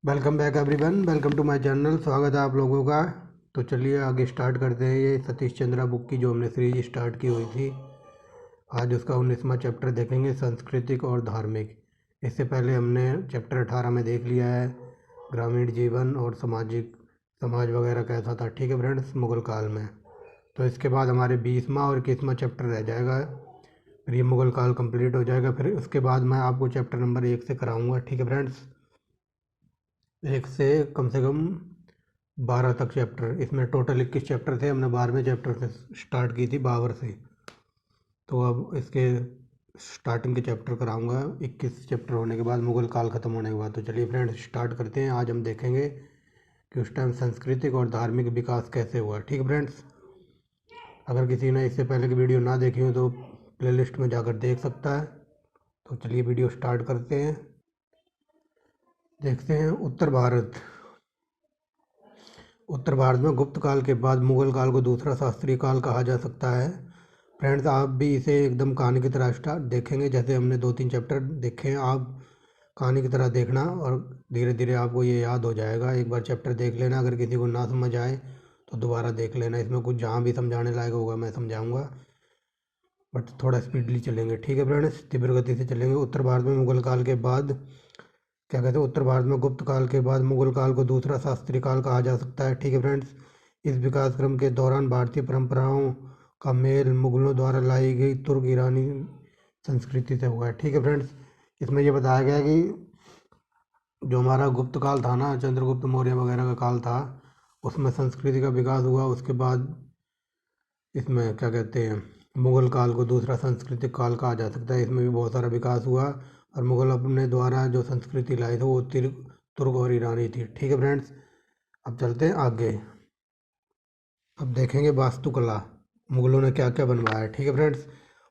Welcome back everyone, welcome to my channel. स्वागत है आप लोगों का। तो चलिए आगे स्टार्ट करते हैं। ये सतीश चंद्रा बुक की जो हमने सीरीज स्टार्ट की हुई थी, आज उसका 19वां चैप्टर देखेंगे, सांस्कृतिक और धार्मिक। इससे पहले हमने चैप्टर 18 में देख लिया है, ग्रामीण जीवन और समाज वगैरह कैसा था। ठीक है फ्रेंड्स, मुग़ल काल में। तो इसके बाद हमारे 20वां और 21वां चैप्टर रह जाएगा, फिर ये मुग़ल काल कंप्लीट हो जाएगा। फिर उसके बाद मैं आपको चैप्टर नंबर 1 से कराऊँगा। ठीक है फ्रेंड्स, 1 से कम 12 तक चैप्टर। इसमें टोटल 21 चैप्टर थे। हमने 12वें चैप्टर से स्टार्ट की थी, बाबर से। तो अब इसके स्टार्टिंग के चैप्टर कराऊंगा 21 चैप्टर होने के बाद, मुग़ल काल ख़त्म होने के बाद। तो चलिए फ्रेंड्स स्टार्ट करते हैं। आज हम देखेंगे कि उस टाइम सांस्कृतिक और धार्मिक विकास कैसे हुआ। ठीक है फ्रेंड्स, अगर किसी ने इससे पहले की वीडियो ना देखी हो तो प्लेलिस्ट में जाकर देख सकता है। तो चलिए वीडियो स्टार्ट करते हैं। देखते हैं उत्तर भारत में गुप्त काल के बाद मुग़ल काल को दूसरा शास्त्रीय काल कहा जा सकता है। फ्रेंड्स, आप भी इसे एकदम कहानी की तरह स्टार्ट देखेंगे, जैसे हमने 2-3 चैप्टर देखे हैं। आप कहानी की तरह देखना और धीरे धीरे आपको ये याद हो जाएगा। एक बार चैप्टर देख लेना, अगर किसी को ना समझ आए तो दोबारा देख लेना। इसमें कुछ जहाँ भी समझाने लायक होगा मैं समझाऊँगा, बट थोड़ा स्पीडली चलेंगे। ठीक है फ्रेंड्स, तीव्र गति से चलेंगे। उत्तर भारत में मुग़ल काल के बाद क्या कहते हैं, उत्तर भारत में गुप्त काल के बाद मुग़ल काल को दूसरा शास्त्रीय काल कहा जा सकता है। ठीक है फ्रेंड्स, इस विकास क्रम के दौरान भारतीय परंपराओं का मेल मुग़लों द्वारा लाई गई तुर्क ईरानी संस्कृति से हुआ है। ठीक है फ्रेंड्स, इसमें यह बताया गया कि जो हमारा गुप्त काल था ना, चंद्रगुप्त मौर्य वगैरह का काल था, उसमें संस्कृति का विकास हुआ। उसके बाद इसमें क्या कहते हैं, मुग़ल काल को दूसरा सांस्कृतिक काल कहा जा सकता है। इसमें भी बहुत सारा विकास हुआ और मुग़ल अपने द्वारा जो संस्कृति लाई थी वो तुर्क और ईरानी थी। ठीक है फ्रेंड्स, अब चलते हैं आगे। अब देखेंगे वास्तुकला, मुग़लों ने क्या क्या बनवाया है। ठीक है फ्रेंड्स,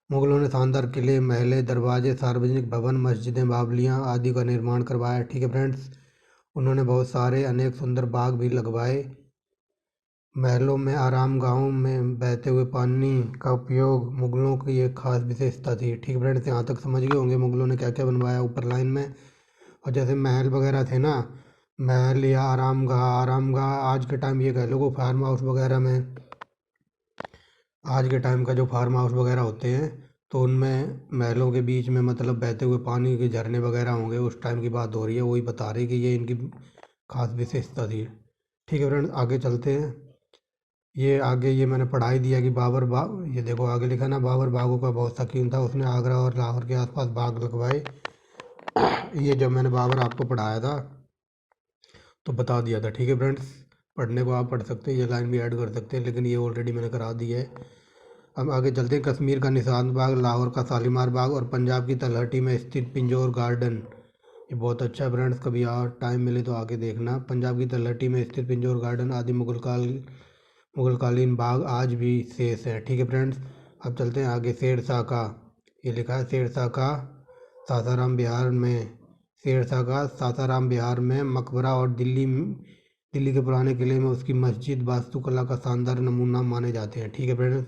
मुग़लों ने शानदार किले, महल, दरवाजे, सार्वजनिक भवन, मस्जिदें, बावलियाँ आदि का निर्माण करवाया। ठीक है फ्रेंड्स, उन्होंने बहुत सारे अनेक सुंदर बाग भी लगवाए। महलों में आराम गाहों में बहते हुए पानी का उपयोग मुग़लों की एक खास विशेषता थी। ठीक फ्रेंड्स, यहाँ तक समझ गए होंगे मुग़लों ने क्या क्या बनवाया ऊपर लाइन में। और जैसे महल वगैरह थे ना, महल या आरामगाह आज के टाइम ये कह लो फार्म हाउस वगैरह में, आज के टाइम का जो फार्म हाउस वगैरह होते हैं तो उनमें महलों के बीच में मतलब बहते हुए पानी के झरने वगैरह होंगे, उस टाइम की बात हो रही है। वही बता रही कि ये इनकी खास विशेषता थी। ठीक है फ्रेंड्स, आगे चलते हैं। ये आगे ये मैंने पढ़ाई दिया कि ये देखो आगे लिखा ना, बाबर बागों का बहुत शौकीन था। उसने आगरा और लाहौर के आसपास बाग लगवाए। ये जब मैंने बाबर आपको पढ़ाया था तो बता दिया था। ठीक है फ्रेंड्स, पढ़ने को आप पढ़ सकते हैं, ये लाइन भी ऐड कर सकते हैं, लेकिन ये ऑलरेडी मैंने करा दी है। अब आगे चलते हैं। कश्मीर का निशान बाग, लाहौर का शालीमार बाग और पंजाब की तलहटी में स्थित पिंजौर गार्डन, ये बहुत अच्छा है फ्रेंड्स। कभी और टाइम मिले तो आगे देखना। पंजाब की तलहटी में स्थित पिंजौर गार्डन आदि मुगलकालीन बाग आज भी शेष है। ठीक है फ्रेंड्स, अब चलते हैं आगे। शेरशाह का, ये लिखा है शेरशाह का सासाराम बिहार में मकबरा और दिल्ली के पुराने किले में उसकी मस्जिद वास्तुकला का शानदार नमूना माने जाते हैं। ठीक है फ्रेंड्स,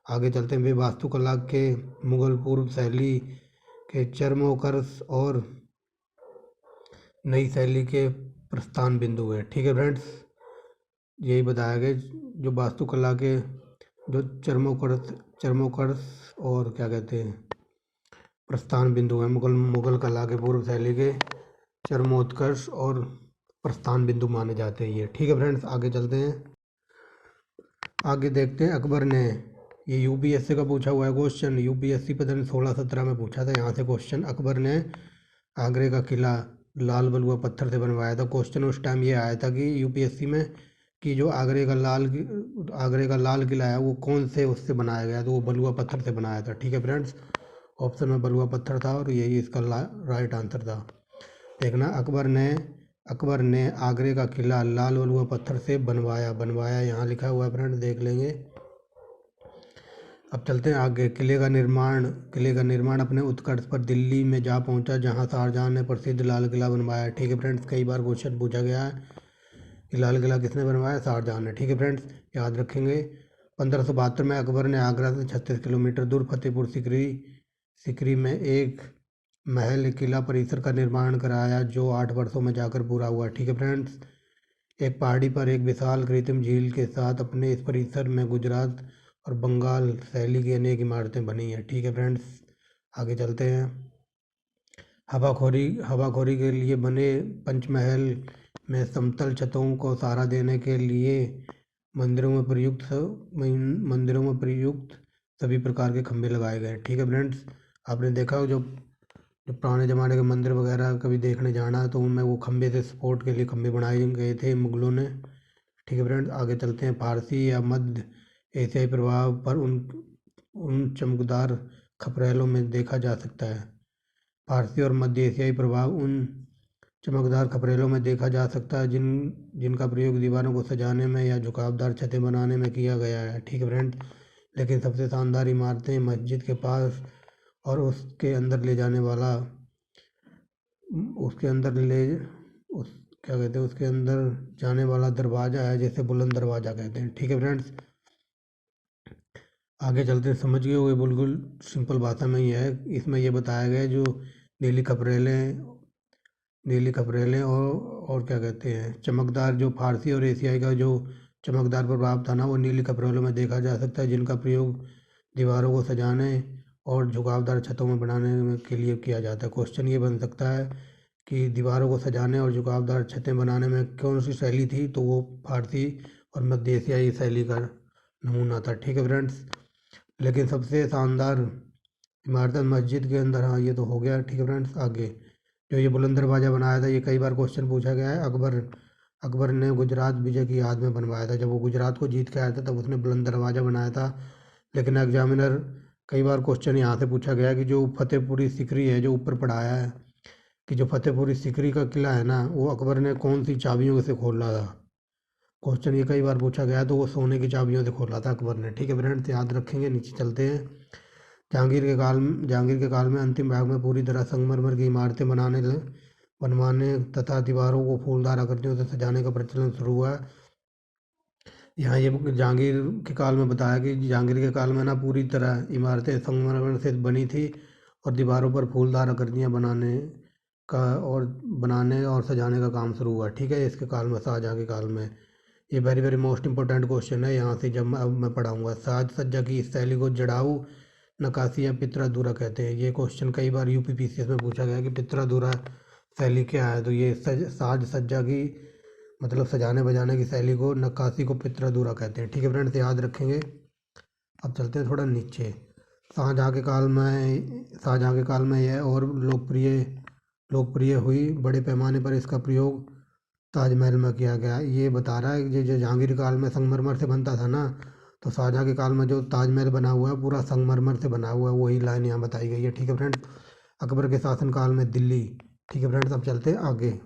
आगे चलते हैं। वे वास्तुकला के मुगल पूर्व शैली के चरमोकर्ष और नई शैली के प्रस्थान बिंदु हैं। ठीक है फ्रेंड्स, यही बताया गया जो वास्तुकला के जो चरमोकर्ष और क्या कहते हैं प्रस्थान बिंदु हैं, मुगल कला के पूर्व शैली के चरमोत्कर्ष और प्रस्थान बिंदु माने जाते हैं ये। ठीक है फ्रेंड्स, आगे चलते हैं। आगे देखते हैं अकबर ने, ये यूपीएससी का पूछा हुआ है क्वेश्चन। यूपीएससी पता नहीं 16-17 में पूछा था यहाँ से क्वेश्चन। अकबर ने आगरे का किला लाल बलुआ पत्थर से बनवाया था। क्वेश्चन उस टाइम ये आया था कि यूपीएससी में कि जो आगरे का लाल किला है वो कौन से उससे बनाया गया, तो वो बलुआ पत्थर से बनाया था। ठीक है फ्रेंड्स, ऑप्शन में बलुआ पत्थर था और यही इसका राइट आंसर था। देखना, अकबर ने आगरे का किला लाल बलुआ पत्थर से बनवाया यहाँ लिखा हुआ है फ्रेंड्स, देख लेंगे। अब चलते हैं आगे। किले का निर्माण अपने उत्कर्ष पर दिल्ली में जा पहुंचा, जहां शाहजहां ने प्रसिद्ध लाल किला बनवाया। ठीक है फ्रेंड्स, कई बार क्वेश्चन पूछा गया है कि लाल किला किसने बनवाया, शाहजहां ने। ठीक है फ्रेंड्स, याद रखेंगे। 1572 में अकबर ने आगरा से 36 किलोमीटर दूर फतेहपुर सीकरी में एक महल एक किला परिसर का निर्माण कराया जो 8 वर्षों में जाकर पूरा हुआ। ठीक है फ्रेंड्स। एक पहाड़ी पर एक विशाल कृत्रिम झील के साथ अपने इस परिसर में गुजरात और बंगाल शैली की अनेक इमारतें बनी हैं। ठीक है फ्रेंड्स, आगे चलते हैं। हवाखोरी के लिए बने पंचमहल में समतल छतों को सहारा देने के लिए मंदिरों में प्रयुक्त सभी प्रकार के खंभे लगाए गए। ठीक है फ्रेंड्स, आपने देखा हो जो जो पुराने ज़माने के मंदिर वगैरह कभी देखने जाना है तो उनमें वो खंभे से सपोर्ट के लिए खंभे बनाए गए थे मुगलों ने। ठीक है फ्रेंड्स, आगे चलते हैं। फारसी या मध्य एशियाई प्रभाव पर उन चमकदार खपरेलों में देखा जा सकता है। फारसी और मध्य एशियाई प्रभाव उन चमकदार खपरेलों में देखा जा सकता है जिनका प्रयोग दीवारों को सजाने में या झुकावदार छतें बनाने में किया गया है। ठीक है फ्रेंड्स, लेकिन सबसे शानदार इमारतें मस्जिद के पास और उसके अंदर ले जाने वाला उसके अंदर ले उस क्या कहते हैं उसके अंदर जाने वाला दरवाज़ा है, जिसे बुलंद दरवाज़ा कहते हैं। ठीक है फ्रेंड्स, आगे चलते हैं। समझ गए हुए बिल्कुल सिंपल भाषा में ही है। इसमें ये बताया गया है जो नीली खपरेलें और क्या कहते हैं चमकदार, जो फारसी और एशियाई का जो चमकदार प्रभाव था ना वो नीली खपरेलों में देखा जा सकता है, जिनका प्रयोग दीवारों को सजाने और झुकावदार छतों में बनाने के लिए किया जाता है। क्वेश्चन ये बन सकता है कि दीवारों को सजाने और झुकावदार छतें बनाने में कौन सी शैली थी, तो वो फारसी और मध्य एशियाई शैली का नमूना था। ठीक है फ्रेंड्स, लेकिन सबसे शानदार इमारत मस्जिद के अंदर, हाँ ये तो हो गया। ठीक है फ्रेंड्स, आगे जो ये बुलंद दरवाज़ा बनाया था ये कई बार क्वेश्चन पूछा गया है। अकबर ने गुजरात विजय की याद में बनवाया था। जब वो गुजरात को जीत के आया था तब उसने बुलंद दरवाज़ा बनाया था। लेकिन एग्जामिनर कई बार क्वेश्चन यहाँ से पूछा गया कि जो फतेहपुरी सिकरी है जो ऊपर पढ़ाया है कि जो फतेहपुरी सिकरी का किला है ना वो अकबर ने कौन सी चाबियों से खोला था। क्वेश्चन ये कई बार पूछा गया, तो वो सोने की चाबियों से खोला था अकबर ने। ठीक है फ्रेंड्स, याद रखेंगे। नीचे चलते हैं। जहांगीर के काल में अंतिम भाग में पूरी तरह संगमरमर की इमारतें बनवाने तथा दीवारों को फूलदार आकृतियों से सजाने का प्रचलन शुरू हुआ। यहाँ ये जहांगीर के काल में बताया कि जहांगीर के काल में ना पूरी तरह इमारतें संगमरमर से बनी थी और दीवारों पर फूलदार आकृतियाँ बनाने और सजाने का काम शुरू हुआ। ठीक है, इसके काल में, शाहजहाँ के काल में। ये very very most important question है। यहाँ से जब अब मैं पढ़ाऊँगा। साज सज्जा की इस शैली को जड़ाऊ नक्काशी या पितरादूरा कहते हैं। ये क्वेश्चन कई बार यूपीपीसीएस में पूछा गया कि पितरादूरा शैली क्या है, तो ये साज सज्जा की मतलब सजाने बजाने की शैली को, नक्काशी को पितरादूरा कहते हैं। ठीक है फ्रेंड्स, याद रखेंगे। अब चलते हैं थोड़ा नीचे। शाहजहाँ के काल में यह और लोकप्रिय हुई। बड़े पैमाने पर इसका प्रयोग ताजमहल में किया गया। ये बता रहा है कि जो जहांगीर काल में संगमरमर से बनता था ना, तो शाहजहाँ के काल में जो ताजमहल बना हुआ है पूरा संगमरमर से बना हुआ है, वही लाइन यहाँ बताई गई है। ठीक है फ्रेंड्स, अकबर के शासनकाल में दिल्ली। ठीक है फ्रेंड्स, अब चलते हैं आगे।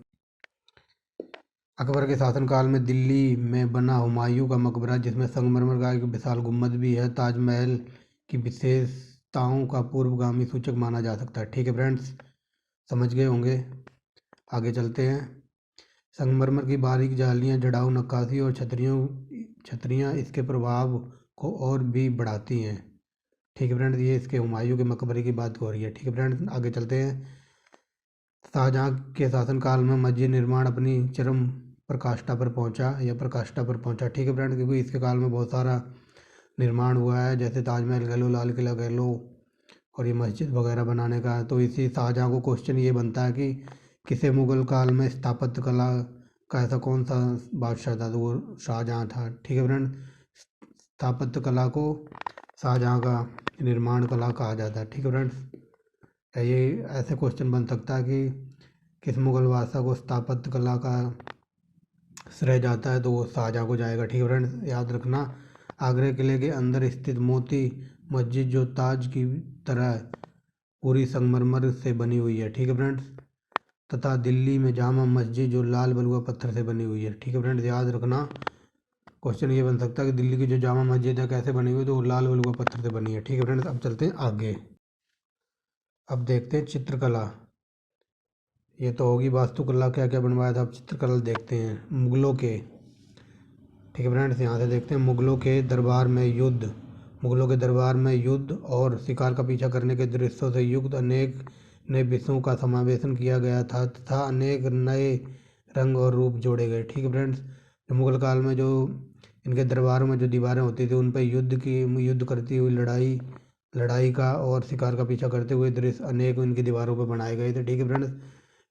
अकबर के शासनकाल में दिल्ली में बना हुमायूं का मकबरा, जिसमें संगमरमर का एक विशाल गुम्बद भी है, ताजमहल की विशेषताओं का पूर्वगामी सूचक माना जा सकता है। ठीक है फ्रेंड्स, समझ गए होंगे। आगे चलते हैं। संगमरमर की बारीक जालियाँ, जड़ाऊ नक्काशी और छतरियाँ इसके प्रभाव को और भी बढ़ाती हैं। ठीक है फ्रेंड्स, ये इसके हुमायूं के मकबरे की बात हो रही है। ठीक है फ्रेंड्स, आगे चलते हैं। शाहजहाँ के शासनकाल में मस्जिद निर्माण अपनी चरम प्रकाष्ठा पर पहुंचा। ठीक है फ्रेंड्स, क्योंकि इसके काल में बहुत सारा निर्माण हुआ है, जैसे ताजमहल कह लो, लाल किला कह लो, और ये मस्जिद वगैरह बनाने का है। तो इसी शाहजहाँ को क्वेश्चन ये बनता है कि किसे मुगल काल में स्थापत्य कला का ऐसा कौन सा बादशाह था, तो वो शाहजहाँ था। ठीक है फ्रेंड, स्थापत्य कला को शाहजहाँ का निर्माण कला कहा जाता है। ठीक है फ्रेंड्स, ये ऐसे क्वेश्चन बन सकता है कि किस मुगल बादशाह को स्थापत्य कला का श्रेय जाता है, तो वो शाहजहाँ को जाएगा। ठीक है फ्रेंड्स, याद रखना। आगरा किले के अंदर स्थित मोती मस्जिद जो ताज की तरह पूरी संगमरमर से बनी हुई है। ठीक है फ्रेंड्स, तथा दिल्ली में जामा मस्जिद जो लाल बलुआ पत्थर से बनी हुई है। ठीक है फ्रेंड्स, याद रखना। क्वेश्चन ये बन सकता है कि दिल्ली की जो जामा मस्जिद है कैसे बनी हुई है, तो वो लाल बलुआ पत्थर से बनी है। ठीक है फ्रेंड्स, अब चलते हैं आगे। अब देखते हैं चित्रकला। ये तो होगी वास्तुकला, क्या क्या बनवाया था। अब चित्रकला देखते हैं मुगलों के। ठीक है फ्रेंड्स, यहाँ से देखते हैं मुगलों के दरबार में युद्ध और शिकार का पीछा करने के दृश्यों से युक्त अनेक नए विषयों का समावेशन किया गया था तथा अनेक नए रंग और रूप जोड़े गए। ठीक है फ्रेंड्स, मुगल काल में जो इनके दरबारों में जो दीवारें होती थी उन पर युद्ध करती हुई लड़ाई का और शिकार का पीछा करते हुए दृश्य अनेक इनकी दीवारों पर बनाए गए थे। ठीक है फ्रेंड्स,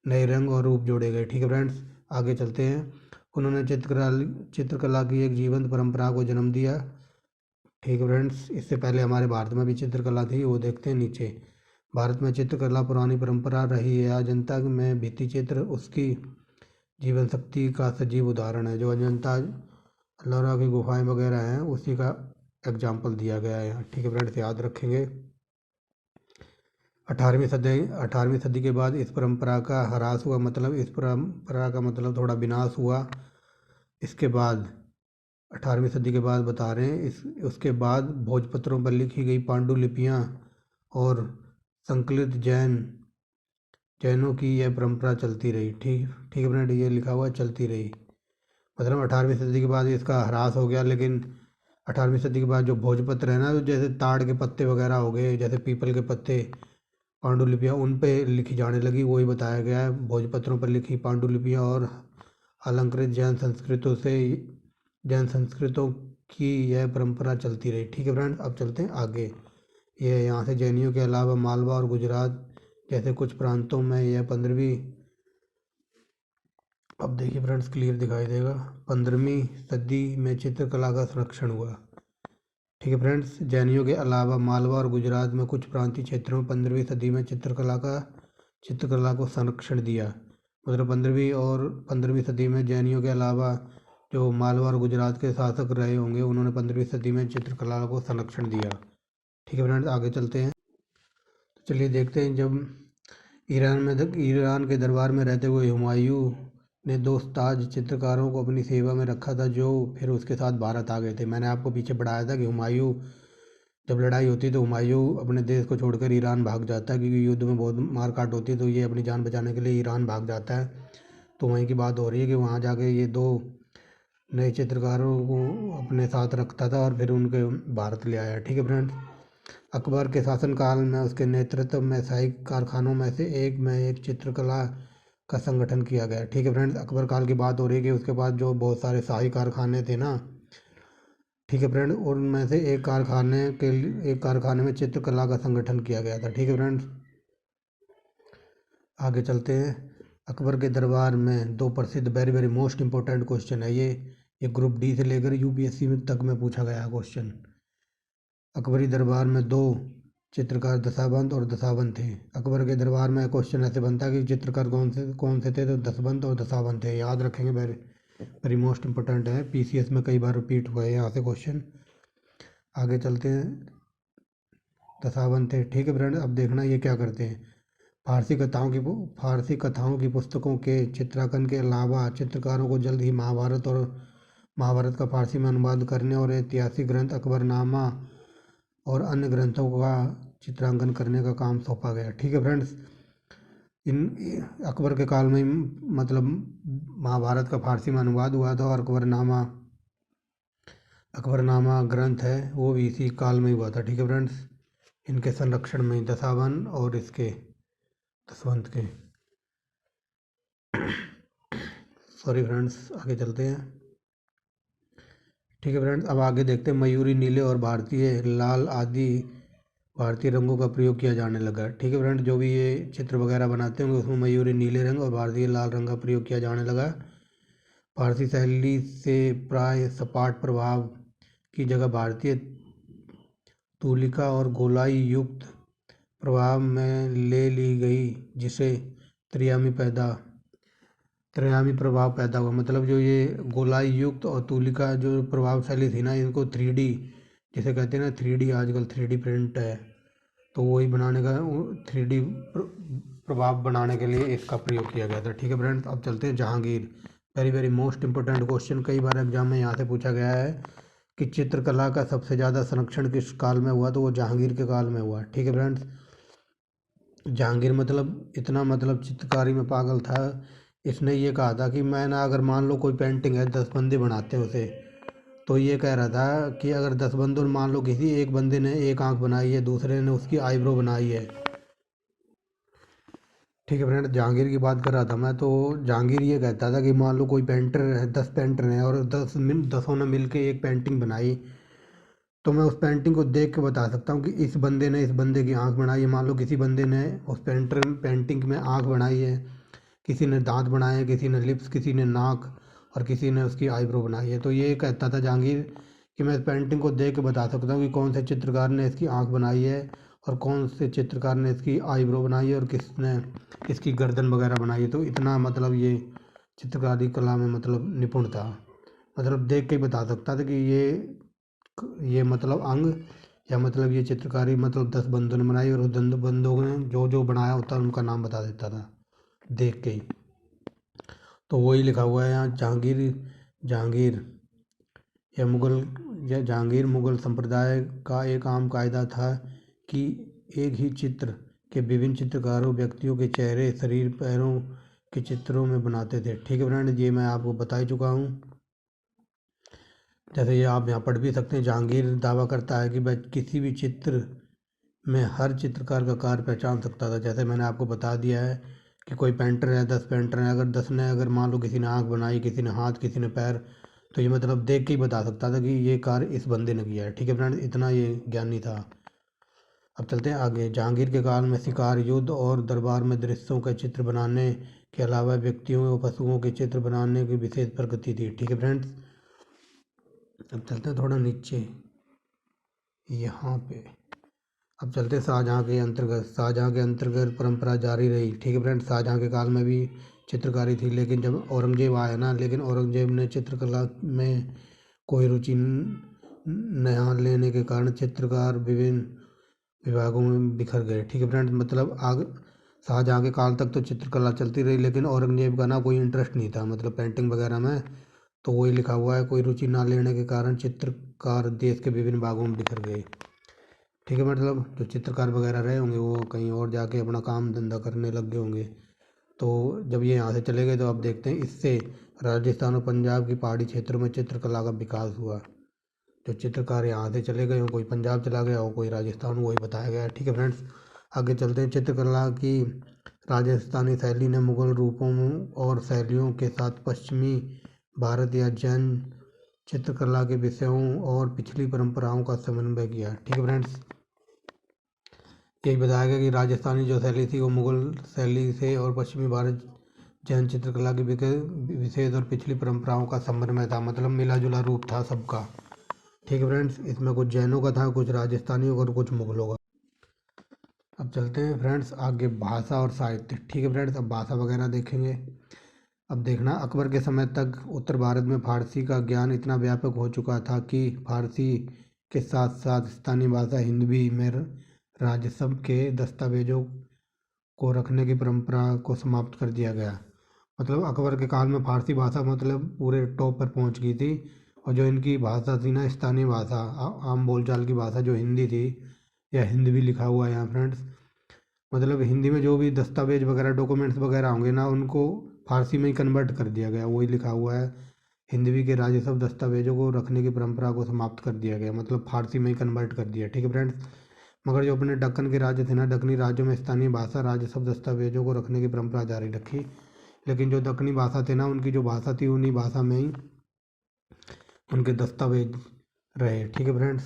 नए रंग और रूप जोड़े गए। ठीक है फ्रेंड्स, आगे चलते हैं। उन्होंने चित्रकला की एक जीवंत परंपरा को जन्म दिया। ठीक है फ्रेंड्स, इससे पहले हमारे भारत में भी चित्रकला थी, वो देखते हैं नीचे। भारत में चित्रकला पुरानी परंपरा रही है। अजंता में भित्ति चित्र उसकी जीवन शक्ति का सजीव उदाहरण है। जो अजंता एलोरा की गुफाएं वगैरह हैं उसी का एग्जाम्पल दिया गया है यहाँ। ठीक है फ्रेंड्स, याद रखेंगे। 18वीं सदी के बाद इस परंपरा का ह्रास हुआ, मतलब इस परंपरा का मतलब थोड़ा विनाश हुआ। इसके बाद 18वीं सदी के बाद बता रहे हैं, उसके बाद भोजपत्रों पर लिखी गई पांडुलिपियाँ और संकलित जैनों की यह परंपरा चलती रही। ठीक है फ्रेंड, ये लिखा हुआ चलती रही, मतलब 18वीं सदी के बाद इसका ह्रास हो गया। लेकिन 18वीं सदी के बाद जो भोजपत्र है ना, तो जैसे ताड़ के पत्ते वगैरह हो गए, जैसे पीपल के पत्ते, पांडुलिपियाँ उन पे लिखी जाने लगी, वही बताया गया है। भोजपत्रों पर लिखी पांडुलिपियाँ और अलंकृत जैन संस्कृतों की यह परंपरा चलती रही। ठीक है फ्रेंड्स, अब चलते हैं आगे। यह यहाँ से जैनियों के अलावा मालवा और गुजरात जैसे कुछ प्रांतों में यह 15वीं, अब देखिए फ्रेंड्स क्लियर दिखाई देगा, 15वीं सदी में चित्रकला का संरक्षण हुआ। ठीक है फ्रेंड्स, जैनियों के अलावा मालवा और गुजरात में कुछ प्रांतीय क्षेत्रों में 15वीं सदी में चित्रकला को संरक्षण दिया। मतलब 15वीं सदी में जैनियों के अलावा जो मालवा और गुजरात के शासक रहे होंगे उन्होंने 15वीं सदी में चित्रकला को संरक्षण दिया। ठीक है फ्रेंड्स, आगे चलते हैं। तो चलिए देखते हैं। जब ईरान के दरबार में रहते हुए हुमायूं ने दो ताज चित्रकारों को अपनी सेवा में रखा था, जो फिर उसके साथ भारत आ गए थे। मैंने आपको पीछे पढ़ाया था कि हुमायूं, जब लड़ाई होती है तो हुमायूं अपने देश को छोड़कर ईरान भाग जाता है, क्योंकि युद्ध में बहुत मार काट होती है, तो ये अपनी जान बचाने के लिए ईरान भाग जाता है। तो वहीं की बात हो रही है कि वहाँ जाके ये दो नए चित्रकारों को अपने साथ रखता था और फिर उनके भारत ले आया। ठीक है फ्रेंड्स, अकबर के शासनकाल में उसके नेतृत्व में शाही कारखानों में से एक चित्रकला का संगठन किया गया। ठीक है फ्रेंड्स, अकबर काल की बात हो रही है कि उसके बाद जो बहुत सारे शाही कारखाने थे ना, ठीक है फ्रेंड, उनमें से एक कारखाने में चित्रकला का संगठन किया गया था। ठीक है फ्रेंड्स, आगे चलते हैं। अकबर के दरबार में दो प्रसिद्ध very very most important question है ये ग्रुप डी से लेकर यूपीएससी में तक में पूछा गया क्वेश्चन। अकबरी दरबार में दो चित्रकार दशावंत और दशावंत थे। अकबर के दरबार में क्वेश्चन ऐसे बनता है कि चित्रकार कौन से थे, तो दशवंत और दशावंत थे। याद रखेंगे, वेरी मोस्ट इंपॉर्टेंट है, पीसीएस में कई बार रिपीट हुआ है यहाँ से क्वेश्चन। आगे चलते हैं। दशावंत थे। ठीक है फ्रेंड, अब देखना ये क्या करते हैं। फारसी कथाओं की पुस्तकों के चित्रांकन के अलावा चित्रकारों को जल्द ही महाभारत का फारसी में अनुवाद करने और ऐतिहासिक ग्रंथ अकबरनामा और अन्य ग्रंथों का चित्रांकन करने का काम सौंपा गया। ठीक है फ्रेंड्स, इन अकबर के काल में मतलब महाभारत का फारसी में अनुवाद हुआ था, और अकबरनामा ग्रंथ है वो भी इसी काल में हुआ था। ठीक है फ्रेंड्स, इनके संरक्षण में दशावन और इसके दशवंत के सॉरी फ्रेंड्स, आगे चलते हैं। ठीक है फ्रेंड्स, अब आगे देखते हैं। मयूरी, नीले और भारतीय लाल आदि भारतीय रंगों का प्रयोग किया जाने लगा। ठीक है फ्रेंड, जो भी ये चित्र वगैरह बनाते होंगे उसमें मयूरी नीले रंग और भारतीय लाल रंग का प्रयोग किया जाने लगा। फारसी शैली से प्राय सपाट प्रभाव की जगह भारतीय तूलिका और गोलाई युक्त प्रभाव में ले ली गई, जिसे त्रियामी प्रभाव पैदा हुआ। मतलब जो ये गोलाई युक्त और तूलिका जो प्रभावशाली थी ना, इनको 3D जिसे कहते हैं ना, 3D आजकल 3D प्रिंट है, तो वही बनाने का 3D प्रभाव बनाने के लिए इसका प्रयोग किया गया था। ठीक है फ्रेंड्स, अब चलते हैं Jahangir. Very very most important question, कई बार एग्जाम में यहाँ से पूछा गया है कि चित्रकला का सबसे ज़्यादा संरक्षण किस काल में हुआ, तो वो जहांगीर के काल में हुआ। ठीक है फ्रेंड्स, जहांगीर मतलब इतना मतलब चित्रकारी में पागल था, इसने ये कहा था कि मैं ना, अगर मान लो कोई पेंटिंग है 10 बंदे बनाते हैं उसे, तो ये कह रहा था कि अगर 10 बंदों ने, मान लो किसी एक बंदे ने एक आंख बनाई है, दूसरे ने उसकी आईब्रो बनाई है, ठीक है फ्रेंड, जहांगीर की बात कर रहा था मैं। तो जहांगीर ये कहता था कि मान लो कोई पेंटर है, 10 पेंटर हैं और दसों ने मिल के एक पेंटिंग बनाई, तो मैं उस पेंटिंग को देख के बता सकता हूँ कि इस बंदे ने इस बंदे की आँख बनाई है। मान लो किसी बंदे ने उस पेंटिंग में आँख बनाई है, किसी ने दांत बनाए हैं, किसी ने लिप्स, किसी ने नाक और किसी ने उसकी आईब्रो बनाई है। तो ये कहता था जहांगीर कि मैं इस पेंटिंग को देख के बता सकता हूँ कि कौन से चित्रकार ने इसकी आँख बनाई है और कौन से चित्रकार ने इसकी आईब्रो बनाई है और किसने इसकी गर्दन वगैरह बनाई है। तो इतना मतलब ये चित्रकारी कला में मतलब निपुण था, मतलब देख के ही बता सकता था कि ये मतलब अंग या मतलब ये चित्रकारी मतलब 10 बंदों ने बनाई और उस बंदों ने जो जो बनाया होता उनका नाम बता देता था देख के ही। तो वही लिखा हुआ है यहाँ, जहांगीर जहांगीर जहांगीर मुगल संप्रदाय का एक आम कायदा था कि एक ही चित्र के विभिन्न चित्रकारों व्यक्तियों के चेहरे, शरीर, पैरों के चित्रों में बनाते थे। ठीक है फ्रेंड, ये मैं आपको बता ही चुका हूँ। जैसे ये आप यहाँ पढ़ भी सकते हैं, जहांगीर दावा करता है कि वह किसी भी चित्र में हर चित्रकार का कार्य पहचान सकता था। जैसे मैंने आपको बता दिया है कि कोई पेंटर है, 10 पेंटर हैं, अगर 10 ने अगर मान लो किसी ने आँख बनाई, किसी ने हाथ, किसी ने पैर, तो ये मतलब देख के ही बता सकता था कि ये कार्य इस बंदे ने किया है। ठीक है फ्रेंड, इतना ये ज्ञानी था। अब चलते हैं आगे। जहांगीर के काल में शिकार, युद्ध और दरबार में दृश्यों के चित्र बनाने के अलावा व्यक्तियों व पशुओं के चित्र बनाने की विशेष प्रगति थी। ठीक है फ्रेंड्स, अब चलते हैं थोड़ा नीचे यहाँ पे। अब चलते हैं शाहजहाँ के अंतर्गत। शाहजहाँ के अंतर्गत परंपरा जारी रही। ठीक है फ्रेंड्स, शाहजहाँ के काल में भी चित्रकारी थी, लेकिन जब औरंगजेब आया ना, लेकिन औरंगजेब ने चित्रकला में कोई रुचि न लेने के कारण चित्रकार विभिन्न विभागों में बिखर गए। ठीक है फ्रेंड्स, मतलब आग शाहजहाँ के काल तक तो चित्रकला चलती रही, लेकिन औरंगजेब का ना कोई इंटरेस्ट नहीं था मतलब पेंटिंग वगैरह में। तो वही लिखा हुआ है, कोई रुचि ना लेने के कारण चित्रकार देश के विभिन्न भागों में बिखर गए। ठीक है, मतलब जो चित्रकार वगैरह रहे होंगे वो कहीं और जाके अपना काम धंधा करने लग गए होंगे। तो जब ये यहाँ से चले गए तो आप देखते हैं इससे राजस्थान और पंजाब की पहाड़ी क्षेत्रों में चित्रकला का विकास हुआ। जो चित्रकार यहाँ से चले गए हो, कोई पंजाब चला गया हो, कोई राजस्थान, वही बताया गया है। ठीक है फ्रेंड्स, आगे चलते हैं। चित्रकला की राजस्थानी शैली ने मुगल रूपों और शैलियों के साथ पश्चिमी भारत या जैन चित्रकला के विषयों और पिछली परंपराओं का समन्वय किया। ठीक है फ्रेंड्स, यही बताया गया कि राजस्थानी जो शैली थी वो मुगल शैली से और पश्चिमी भारत जैन चित्रकला की विशेष और पिछली परंपराओं का समन्वय था, मतलब मिला जुला रूप था सबका। ठीक है फ्रेंड्स, इसमें कुछ जैनों का था, कुछ राजस्थानियों का और कुछ मुगलों का। अब चलते हैं फ्रेंड्स आगे, भाषा और साहित्य। ठीक है फ्रेंड्स, अब भाषा वगैरह देखेंगे। अब देखना, अकबर के समय तक उत्तर भारत में फारसी का ज्ञान इतना व्यापक हो चुका था कि फारसी के साथ साथ स्थानीय भाषा हिंदी में राजस्व के दस्तावेजों को रखने की परंपरा को समाप्त कर दिया गया। मतलब अकबर के काल में फारसी भाषा मतलब पूरे टॉप पर पहुंच गई थी, और जो इनकी भाषा थी ना, स्थानीय भाषा, आम बोलचाल की भाषा जो हिंदी थी, या हिंदी भी लिखा हुआ है यहाँ फ्रेंड्स, मतलब हिंदी में जो भी दस्तावेज वगैरह डॉक्यूमेंट्स वगैरह होंगे ना, उनको फारसी में ही कन्वर्ट कर दिया गया। वही लिखा हुआ है, हिंदी के राजस्व दस्तावेजों को रखने की परंपरा को समाप्त कर दिया गया, मतलब फारसी में ही कन्वर्ट कर दिया। ठीक है फ्रेंड्स, मगर जो अपने दक्कन के राज्य थे ना, दक्कनी राज्यों में स्थानीय भाषा राजस्व दस्तावेजों को रखने की परंपरा जारी रखी, लेकिन जो दक्कनी भाषा थे ना, उनकी जो भाषा थी उन्हीं भाषा में ही उनके दस्तावेज रहे। ठीक है फ्रेंड्स,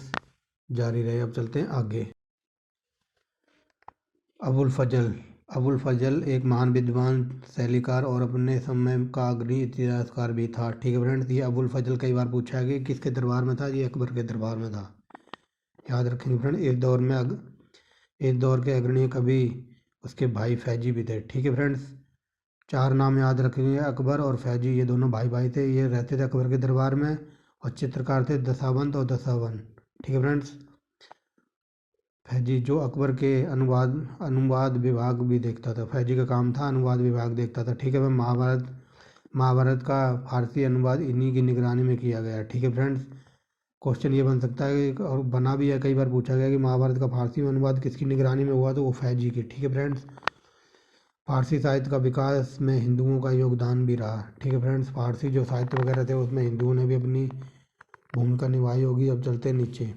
जारी रहे। अब चलते हैं आगे। अबुल फजल अबुल फजल एक महान विद्वान, शैलीकार और अपने समय का अग्रणी इतिहासकार भी था। ठीक है फ्रेंड्स, ये अबुल फजल कई बार पूछा गया कि किसके दरबार में था, ये अकबर के दरबार में था, याद रखेंगे फ्रेंड। इस दौर के अग्रणी कवि उसके भाई फैजी भी थे। ठीक है फ्रेंड्स, 4 नाम याद रखेंगे, अकबर और फैजी, ये दोनों भाई भाई थे, ये रहते थे अकबर के दरबार में, और चित्रकार थे दशावंत और दशावन। ठीक है फ्रेंड्स, फैजी जो अकबर के अनुवाद विभाग भी देखता था, फैजी का काम था अनुवाद विभाग देखता था। ठीक है, वह महाभारत का फारसी अनुवाद इन्हीं की निगरानी में किया गया। ठीक है फ्रेंड्स, क्वेश्चन ये बन सकता है और बना भी है, कई बार पूछा गया कि महाभारत का फारसी में अनुवाद किसकी निगरानी में हुआ, तो वो फैजी की। ठीक है फ्रेंड्स, फारसी साहित्य का विकास में हिंदुओं का योगदान भी रहा। ठीक है फ्रेंड्स, फारसी जो साहित्य वगैरह थे उसमें हिंदुओं ने भी अपनी भूमिका निभाई होगी। अब चलते हैं नीचे।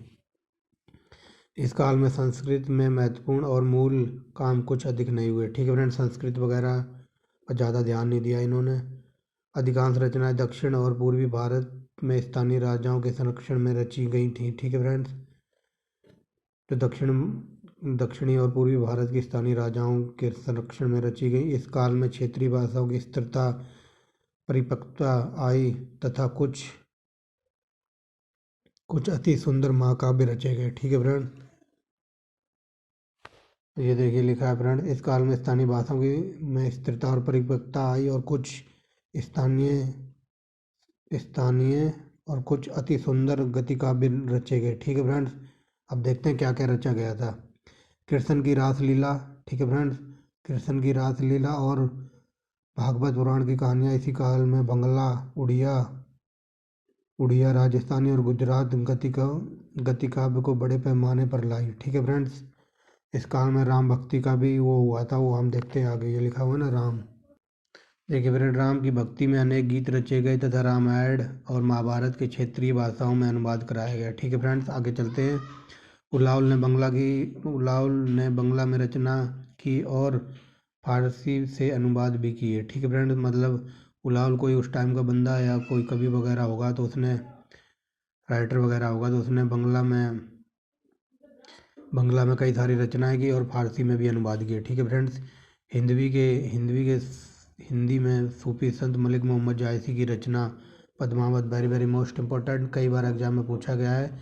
इस काल में संस्कृत में महत्वपूर्ण और मूल काम कुछ अधिक नहीं हुए। ठीक है फ्रेंड, संस्कृत वगैरह पर ज़्यादा ध्यान नहीं दिया इन्होंने। अधिकांश रचनाएं दक्षिण और पूर्वी भारत में स्थानीय राजाओं के संरक्षण में रची गई थी। ठीक है फ्रेंड्स, जो दक्षिणी और पूर्वी भारत की स्थानीय राजाओं के संरक्षण में रची गई। इस काल में क्षेत्रीय भाषाओं की स्थिरता परिपक्वता आई तथा कुछ अति सुंदर महाकाव्य रचे गए। ठीक है फ्रेंड, ये देखिए लिखा है फ्रेंड, इस काल में स्थानीय भाषाओं की में स्थिरता और परिपक्वता आई और कुछ स्थानीय स्थानीय और कुछ अति सुंदर गति काव्य रचे गए। ठीक है फ्रेंड्स, अब देखते हैं क्या क्या रचा गया था। कृष्ण की रासलीला। ठीक है फ्रेंड्स, कृष्ण की रासलीला और भागवत पुराण की कहानियाँ इसी काल में बंगला, उड़िया, राजस्थानी और गुजरात गति काव्य को बड़े पैमाने पर लाई। ठीक है फ्रेंड्स, इस काल में राम भक्ति का भी वो हुआ था, वो हम देखते हैं आगे। ये लिखा हुआ है ना राम। देखिए फ्रेंड, राम की भक्ति में अनेक गीत रचे गए तथा रामायण और महाभारत के क्षेत्रीय भाषाओं में अनुवाद कराया गया। ठीक है फ्रेंड्स, आगे चलते हैं। उलाउल ने बंगला में रचना की और फारसी से अनुवाद भी किए। ठीक है फ्रेंड्स, मतलब उलाउल कोई उस टाइम का बंदा या कोई कवि वगैरह होगा तो उसने राइटर वगैरह होगा तो उसने बंगला में कई सारी रचनाएं की और फारसी में भी अनुवाद किए। ठीक है फ्रेंड्स, हिंदी में सूफी संत मलिक मोहम्मद जायसी की रचना Padmavat, very very most important, कई बार एग्जाम में पूछा गया है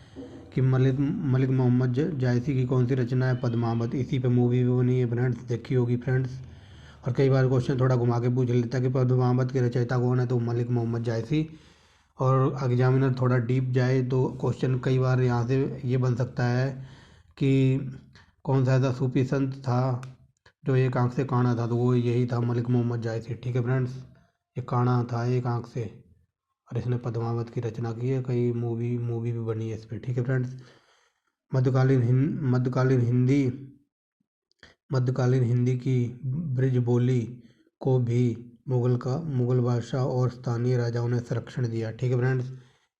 कि मलिक मोहम्मद जायसी की कौन सी रचना है, पद्मावत। इसी पे मूवी भी बनी है फ्रेंड्स, देखी होगी फ्रेंड्स। और कई बार क्वेश्चन थोड़ा घुमा के पूछ लेता है कि पद्मावत के रचयिता कौन है, तो मलिक मोहम्मद जायसी। और एग्जामिनर थोड़ा डीप जाए तो क्वेश्चन कई बार यहाँ से ये बन सकता है कि कौन सा ऐसा सूफी संत था जो एक आंख से काना था, तो वो यही था मलिक मोहम्मद जायसी। ठीक है फ्रेंड्स, ये काना था एक आंख से और इसने पद्मावत की रचना की है, कई मूवी भी बनी है इस पर। ठीक है फ्रेंड्स, मध्यकालीन हिंदी की ब्रिज बोली को भी मुगल बादशाह और स्थानीय राजाओं ने संरक्षण दिया। ठीक है फ्रेंड्स,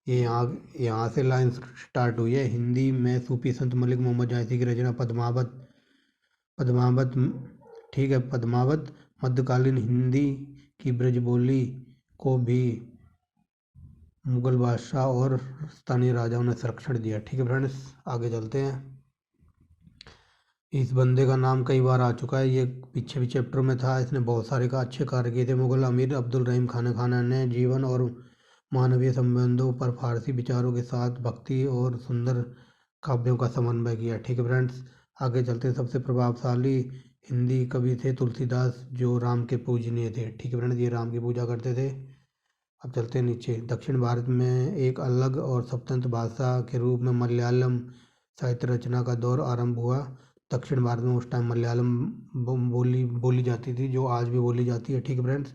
ये यहाँ से लाइन स्टार्ट हुई है। हिंदी में सूफी संत मलिक मोहम्मद जायसी की रचना पद्मावत। ठीक है, पद्मावत मध्यकालीन हिंदी की ब्रज बोली को भी मुगल बादशाह और स्थानीय राजाओं ने संरक्षण दिया। ठीक है फ्रेंड्स, आगे चलते हैं। इस बंदे का नाम कई बार आ चुका है, ये पीछे भी चैप्टर में था, इसने बहुत सारे अच्छे कार्य किए थे। मुगल अमीर अब्दुल रहीम खान ने जीवन और मानवीय संबंधों पर फारसी विचारों के साथ भक्ति और सुंदर काव्यों का समन्वय किया। ठीक है फ्रेंड्स, आगे चलते हैं। सबसे प्रभावशाली हिंदी कवि थे तुलसीदास, जो राम के पूजनीय थे। ठीक है फ्रेंड्स, ये राम की पूजा करते थे। अब चलते हैं नीचे। दक्षिण भारत में एक अलग और स्वतंत्र भाषा के रूप में मलयालम साहित्य रचना का दौर आरंभ हुआ। दक्षिण भारत में उस टाइम मलयालम बोली जाती थी, जो आज भी बोली जाती है। ठीक है फ्रेंड्स,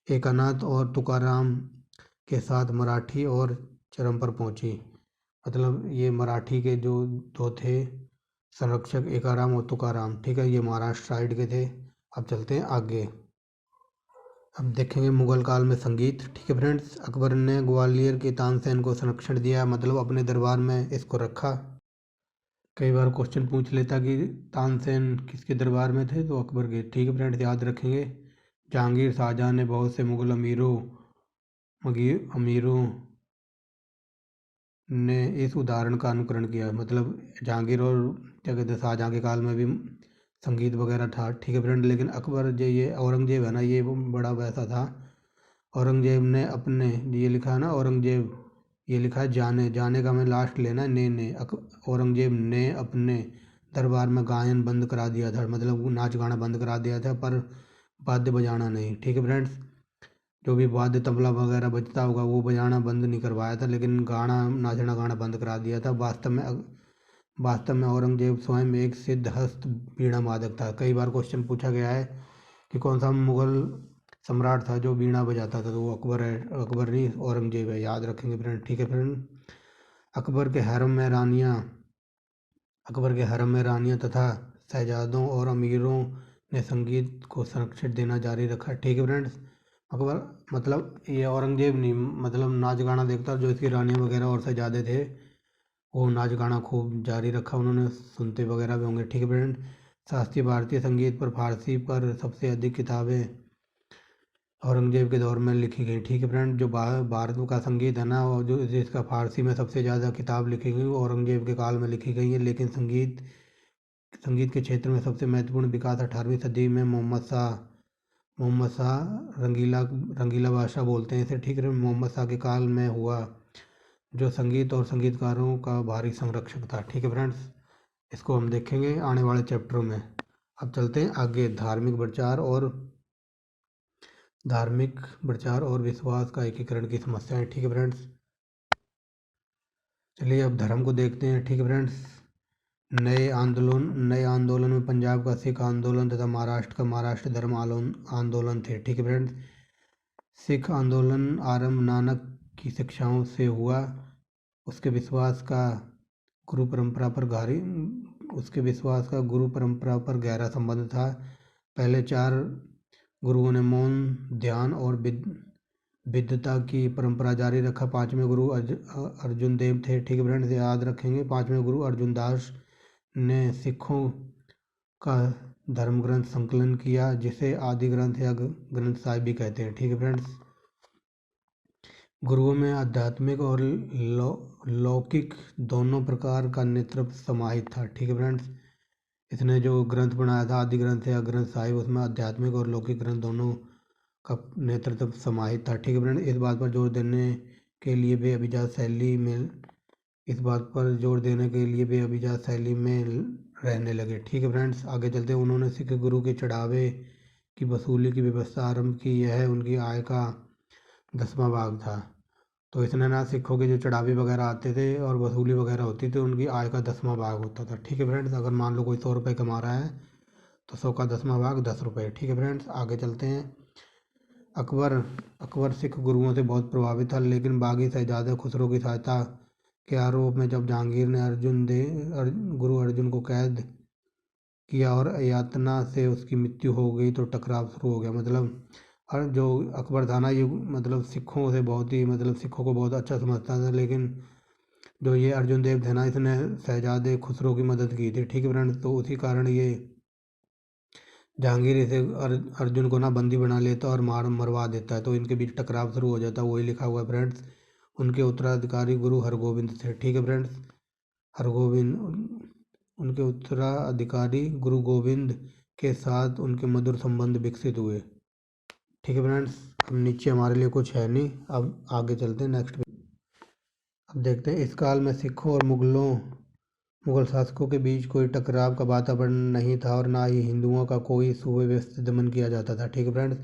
एकनाथ और तुकाराम के साथ मराठी और चरम पर पहुंची। मतलब ये मराठी के जो दो थे संरक्षक, एकाराम और तुकाराम। ठीक है, ये महाराष्ट्र साइड के थे। अब चलते हैं आगे। अब देखेंगे मुगल काल में संगीत। ठीक है फ्रेंड्स, अकबर ने ग्वालियर के तानसेन को संरक्षण दिया, मतलब अपने दरबार में इसको रखा। कई बार क्वेश्चन पूछ लेता कि तानसेन किसके दरबार में थे, तो अकबर के। ठीक है फ्रेंड्स, याद रखेंगे। जहांगीर शाहजहां ने बहुत से मुगल अमीरों ने इस उदाहरण का अनुकरण किया। मतलब जहांगीर और क्या कहते हैं शाहजहां के काल में भी संगीत वगैरह था। ठीक है फ्रेंड, लेकिन अकबर जो ये औरंगजेब है ना, ये बड़ा वैसा था। औरंगजेब ने अपने, ये लिखा है ना औरंगजेब, ये लिखा है जाने का मैं लास्ट लेना है ने औरंगजेब ने अपने दरबार में गायन बंद करा दिया था, मतलब नाच गाना बंद करा दिया था, पर वाद्य बजाना नहीं। ठीक है फ्रेंड्स, जो भी वाद्य तबला वगैरह बजता होगा वो बजाना बंद नहीं करवाया था, लेकिन नाचना गाना बंद करा दिया था। वास्तव में औरंगजेब स्वयं एक सिद्धहस्त वीणा वादक था। कई बार क्वेश्चन पूछा गया है कि कौन सा मुगल सम्राट था जो वीणा बजाता था, तो वो अकबर है। अकबर नहीं, औरंगजेब है, याद रखेंगे फ्रेंड। ठीक है फ्रेंड, अकबर के हरम में रानियाँ तथा शहजादों और अमीरों ने संगीत को संरक्षण देना जारी रखा। ठीक है फ्रेंड्स, अकबर मतलब ये औरंगजेब नहीं, मतलब नाच गाना देखता, जो इसकी रानियाँ वगैरह और शहजादे थे वो नाच गाना खूब जारी रखा उन्होंने, सुनते वगैरह भी होंगे। ठीक है फ्रेंड। शास्त्रीय भारतीय संगीत पर फारसी पर सबसे अधिक किताबें औरंगजेब के दौर में लिखी गई। ठीक है फ्रेंड। जो भारत का संगीत है ना, और जो जिसका फारसी में सबसे ज़्यादा किताब लिखी गई वो औरंगजेब के काल में लिखी गई है। लेकिन संगीत संगीत के क्षेत्र में सबसे महत्वपूर्ण विकास 18वीं सदी में मोहम्मद शाह रंगीला रंगीला बादशाह बोलते हैं इसे। ठीक है। मोहम्मद शाह के काल में हुआ, जो संगीत और संगीतकारों का भारी संरक्षक था। ठीक है फ्रेंड्स। इसको हम देखेंगे आने वाले चैप्टरों में। अब चलते हैं आगे। धार्मिक प्रचार और विश्वास का एकीकरण की समस्याएं। ठीक है फ्रेंड्स। चलिए अब धर्म को देखते हैं। ठीक है फ्रेंड्स। नए आंदोलन में पंजाब का सिख आंदोलन तथा महाराष्ट्र का महाराष्ट्र धर्म आंदोलन थे। ठीक है फ्रेंड्स। सिख आंदोलन आरंभ नानक की शिक्षाओं से हुआ। उसके विश्वास का गुरु परंपरा पर गहरा संबंध था। पहले 4 गुरुओं ने मौन, ध्यान और विद्वता की परंपरा जारी रखा। 5वें गुरु अर्जुन देव थे। ठीक है फ्रेंड्स। याद रखेंगे 5वें गुरु अर्जुन दास ने सिखों का धर्म ग्रंथ संकलन किया, जिसे आदि ग्रंथ या ग्रंथ साहिब भी कहते हैं। ठीक है फ्रेंड्स। गुरुओं में आध्यात्मिक और लौकिक दोनों प्रकार का नेतृत्व समाहित था। ठीक है फ्रेंड्स। इसने जो ग्रंथ बनाया था आदि ग्रंथ या ग्रंथ साहिब, उसमें आध्यात्मिक और लौकिक ग्रंथ दोनों का नेतृत्व समाहित था। ठीक है फ्रेंड। इस बात पर जोर देने के लिए वे अभिजात शैली में रहने लगे। ठीक है फ्रेंड्स। आगे चलते हैं। उन्होंने सिख गुरु के चढ़ावे की वसूली की व्यवस्था आरंभ की। यह उनकी आय का 10वां भाग था। तो इसने ना सिखों के जो चढ़ावे वगैरह आते थे और वसूली वगैरह होती थी, उनकी आय का 10वां भाग होता था। ठीक है फ्रेंड्स। अगर मान लो कोई 100 रुपये कमा रहा है तो 100 का 10वां भाग 10 रुपये। ठीक है फ्रेंड्स। आगे चलते हैं। अकबर सिख गुरुओं से बहुत प्रभावित था, लेकिन बागी शहजादे खुसरो की सहायता के आरोप में जब जहांगीर ने गुरु अर्जुन को कैद किया और यातना से उसकी मृत्यु हो गई, तो टकराव शुरू हो गया। मतलब और जो अकबर था ना, ये मतलब सिखों से बहुत ही सिखों को बहुत अच्छा समझता था, लेकिन जो ये अर्जुन देव थे ना, इसने शहजादे खुसरो की मदद की थी। ठीक है फ्रेंड्स। तो उसी कारण ये जहांगीर इसे अर्जुन को ना बंदी बना लेता और मरवा देता है, तो इनके बीच टकराव शुरू हो जाता है। वही लिखा हुआ है फ्रेंड्स। उनके उत्तराधिकारी गुरु हरगोविंद थे। ठीक है फ्रेंड्स। उनके उत्तराधिकारी गुरु गोविंद के साथ उनके मधुर संबंध विकसित हुए। ठीक है फ्रेंड्स। अब नीचे हमारे लिए कुछ है नहीं, अब आगे चलते हैं नेक्स्ट। अब देखते हैं। इस काल में सिखों और मुगल शासकों के बीच कोई टकराव का वातावरण नहीं था और ना ही हिंदुओं का कोई सुव्यवस्थित दमन किया जाता था। ठीक है फ्रेंड्स।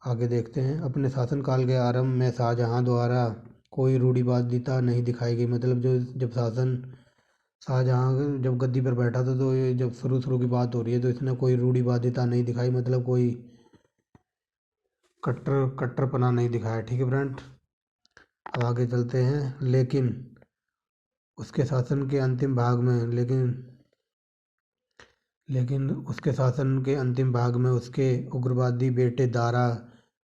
आगे देखते हैं। अपने शासनकाल के आरंभ में शाहजहां द्वारा कोई रूढ़िवादिता नहीं दिखाई गई। मतलब जब शाहजहां जब गद्दी पर बैठा था, तो ये जब शुरू की बात हो रही है, तो इसने कोई रूढ़िवादिता नहीं दिखाई, मतलब कोई कट्टरपना नहीं दिखाया। ठीक है फ्रेंड। अब आगे चलते हैं। लेकिन उसके शासन के अंतिम भाग में उसके उग्रवादी बेटे दारा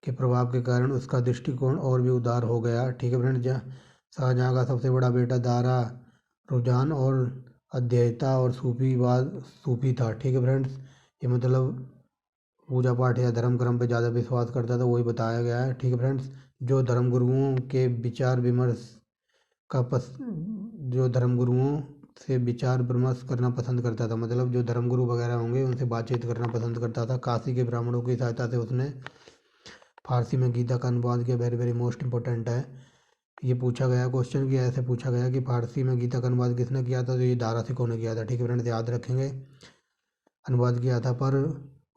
के प्रभाव के कारण उसका दृष्टिकोण और भी उदार हो गया। ठीक है फ्रेंड। शाहजहां का सबसे बड़ा बेटा दारा रुझान और अध्येयता और सूफी था। ठीक है फ्रेंड्स। ये मतलब पूजा पाठ या धर्म कर्म पे ज़्यादा विश्वास करता था, वही बताया गया है। ठीक है फ्रेंड्स। जो धर्मगुरुओं से विचार विमर्श करना पसंद करता था, मतलब जो धर्मगुरु वगैरह होंगे उनसे बातचीत करना पसंद करता था। काशी के ब्राह्मणों की सहायता से उसने फारसी में गीता का अनुवाद किया। वेरी वेरी मोस्ट इम्पोर्टेंट है। ये पूछा गया क्वेश्चन कि ऐसे पूछा गया कि फारसी में गीता का अनुवाद किसने किया था, तो ये दारा सिकों ने किया था। ठीक है फ्रेंड्स। याद रखेंगे अनुवाद किया था, पर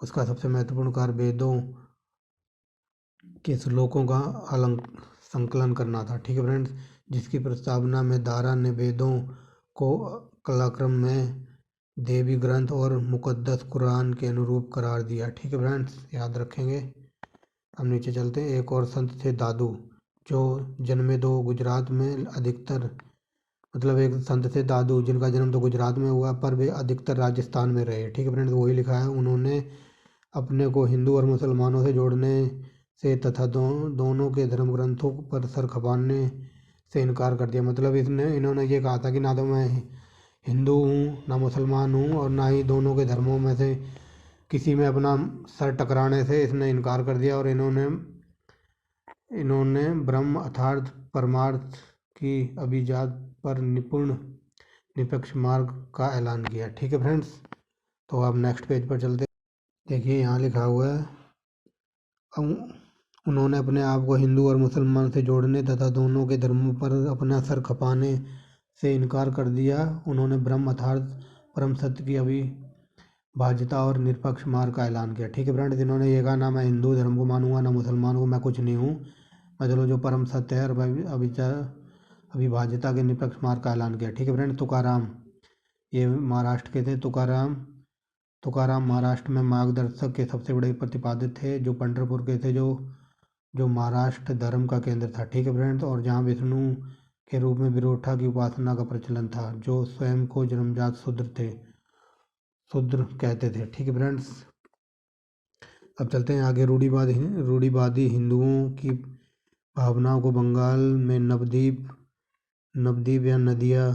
उसका सबसे महत्वपूर्ण कार्य वेदों के श्लोकों का संकलन करना था। ठीक है फ्रेंड्स। जिसकी प्रस्तावना में दारा ने वेदों को कलाक्रम में देवी ग्रंथ और मुकद्दस कुरान के अनुरूप करार दिया। ठीक है फ्रेंड्स। याद रखेंगे। हम नीचे चलते हैं। एक और संत थे दादू, जो जन्मे दो गुजरात में अधिकतर, मतलब एक संत थे दादू जिनका जन्म तो गुजरात में हुआ, पर वे अधिकतर राजस्थान में रहे। ठीक है फ्रेंड्स। वही लिखा है। उन्होंने अपने को हिंदू और मुसलमानों से जोड़ने से तथा दोनों के धर्म ग्रंथों पर सर खपाने से इनकार कर दिया। मतलब इन्होंने ये कहा था कि ना तो मैं हिंदू हूँ ना मुसलमान हूँ और ना ही दोनों के धर्मों में से किसी में अपना सर टकराने से इसने इनकार कर दिया। और इन्होंने ब्रह्म अर्थात परमार्थ की अभिजात पर निरपेक्ष मार्ग का ऐलान किया। ठीक है फ्रेंड्स, तो अब नेक्स्ट पेज पर चलते। देखिए यहाँ लिखा हुआ है, उन्होंने अपने आप को हिंदू और मुसलमान से जोड़ने तथा दोनों के धर्मों पर अपना सर खपाने से इनकार कर दिया। उन्होंने ब्रह्म अर्थात परम सत्य की अविभाज्यता और निरपेक्ष मार्ग का ऐलान किया। ठीक है फ्रेंड्स, इन्होंने ये कहा ना मैं हिंदू धर्म को मानूंगा ना मुसलमान को, मैं कुछ नहीं हूँ, मैं चलो जो परम सत्य है और अविभाज्यता के निरपेक्ष मार्ग का ऐलान किया। ठीक है फ्रेंड, तुकाराम, ये महाराष्ट्र के थे। तुकाराम महाराष्ट्र में मार्गदर्शक के सबसे बड़े प्रतिपादित थे, जो पंढरपुर के थे, जो महाराष्ट्र धर्म का केंद्र था। ठीक है फ्रेंड्स, और जहाँ विष्णु के रूप में विरोठा की उपासना का प्रचलन था, जो स्वयं को जन्मजात शूद्र कहते थे। ठीक है फ्रेंड्स, अब चलते हैं आगे। रूढ़िवादी हिंदुओं की भावनाओं को बंगाल में नवद्वीप या नदिया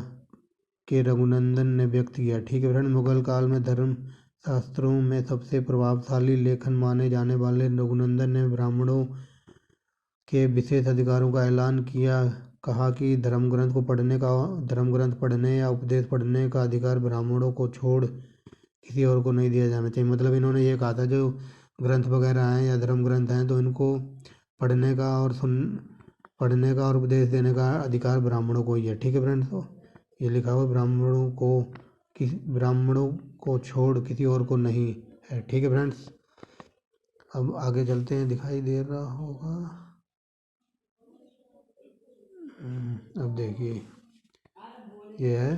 के रघुनंदन ने व्यक्त किया। ठीक है फ्रेंड, मुगल काल में धर्म शास्त्रों में सबसे प्रभावशाली लेखन माने जाने वाले रघुनंदन ने ब्राह्मणों के विशेष अधिकारों का ऐलान किया। कहा कि धर्म ग्रंथ पढ़ने या उपदेश पढ़ने का अधिकार ब्राह्मणों को छोड़ किसी और को नहीं दिया जाना चाहिए। मतलब इन्होंने ये कहा था जो ग्रंथ वगैरह हैं या धर्म ग्रंथ हैं तो इनको पढ़ने का और उपदेश देने का अधिकार ब्राह्मणों को ही है। ठीक है फ्रेंड्स, तो ये लिखा हुआ ब्राह्मणों को छोड़ किसी और को नहीं है। ठीक है फ्रेंड्स, अब आगे चलते हैं, दिखाई दे रहा होगा। अब देखिए ये है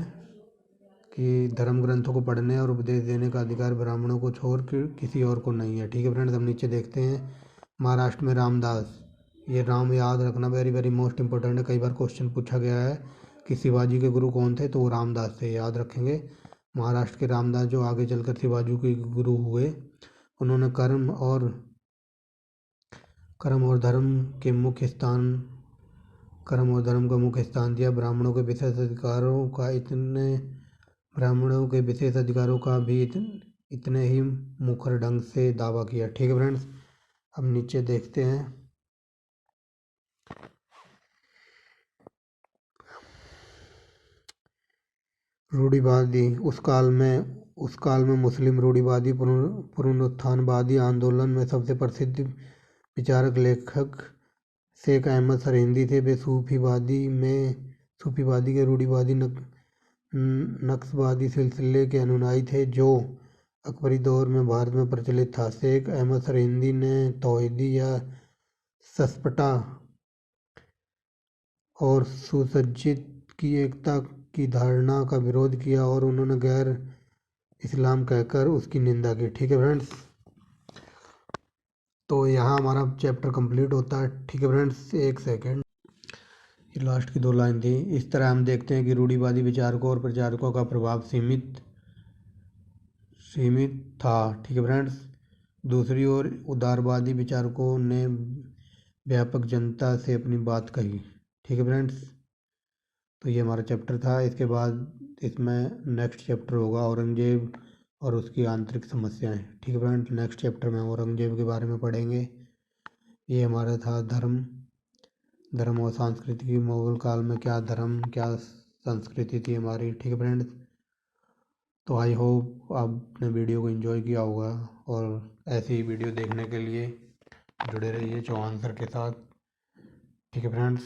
कि धर्म ग्रंथों को पढ़ने और उपदेश देने का अधिकार ब्राह्मणों को छोड़ किसी और को नहीं है। ठीक है फ्रेंड्स, हम नीचे देखते हैं महाराष्ट्र में रामदास। ये राम याद रखना वेरी वेरी मोस्ट इम्पोर्टेंट है, कई बार क्वेश्चन पूछा गया है कि शिवाजी के गुरु कौन थे, तो वो रामदास थे, याद रखेंगे। महाराष्ट्र के रामदास जो आगे चलकर शिवाजी के गुरु हुए, उन्होंने कर्म और धर्म का मुख्य स्थान दिया। ब्राह्मणों के विशेष अधिकारों का भी इतने ही मुखर ढंग से दावा किया। ठीक है फ्रेंड्स, अब नीचे देखते हैं। रूढ़िवादी उस काल में मुस्लिम रूढ़िवादी पुनरुत्थानवादी आंदोलन में सबसे प्रसिद्ध विचारक लेखक शेख अहमद सरहिंदी थे। वे सूफीवादी के रूढ़िवादी नक्शवादी सिलसिले के अनुयायी थे, जो अकबरी दौर में भारत में प्रचलित था। शेख अहमद सरहिंदी ने तौहीदी या सस्पटा और सुसज्जित की एकता की धारणा का विरोध किया और उन्होंने गैर इस्लाम कहकर उसकी निंदा की। ठीक है फ्रेंड्स, तो यहाँ हमारा चैप्टर कंप्लीट होता है। ठीक है फ्रेंड्स, एक सेकेंड, ये लास्ट की 2 लाइन थी। इस तरह हम देखते हैं कि रूढ़िवादी विचारकों और प्रचारकों का प्रभाव सीमित था। ठीक है फ्रेंड्स, दूसरी ओर उदारवादी विचारकों ने व्यापक जनता से अपनी बात कही। ठीक है फ्रेंड्स, तो ये हमारा चैप्टर था। इसके बाद इसमें नेक्स्ट चैप्टर होगा औरंगजेब और उसकी आंतरिक समस्याएं। ठीक है फ्रेंड्स, नेक्स्ट चैप्टर में औरंगजेब के बारे में पढ़ेंगे। ये हमारा था धर्म और संस्कृति की। मुगल काल में क्या धर्म क्या संस्कृति थी हमारी। ठीक है फ्रेंड्स, तो आई होप आपने वीडियो को एंजॉय किया होगा और ऐसी ही वीडियो देखने के लिए जुड़े रहिए चौहान सर के साथ। ठीक है फ्रेंड्स,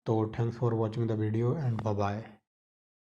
तो thanks for watching the video and bye bye.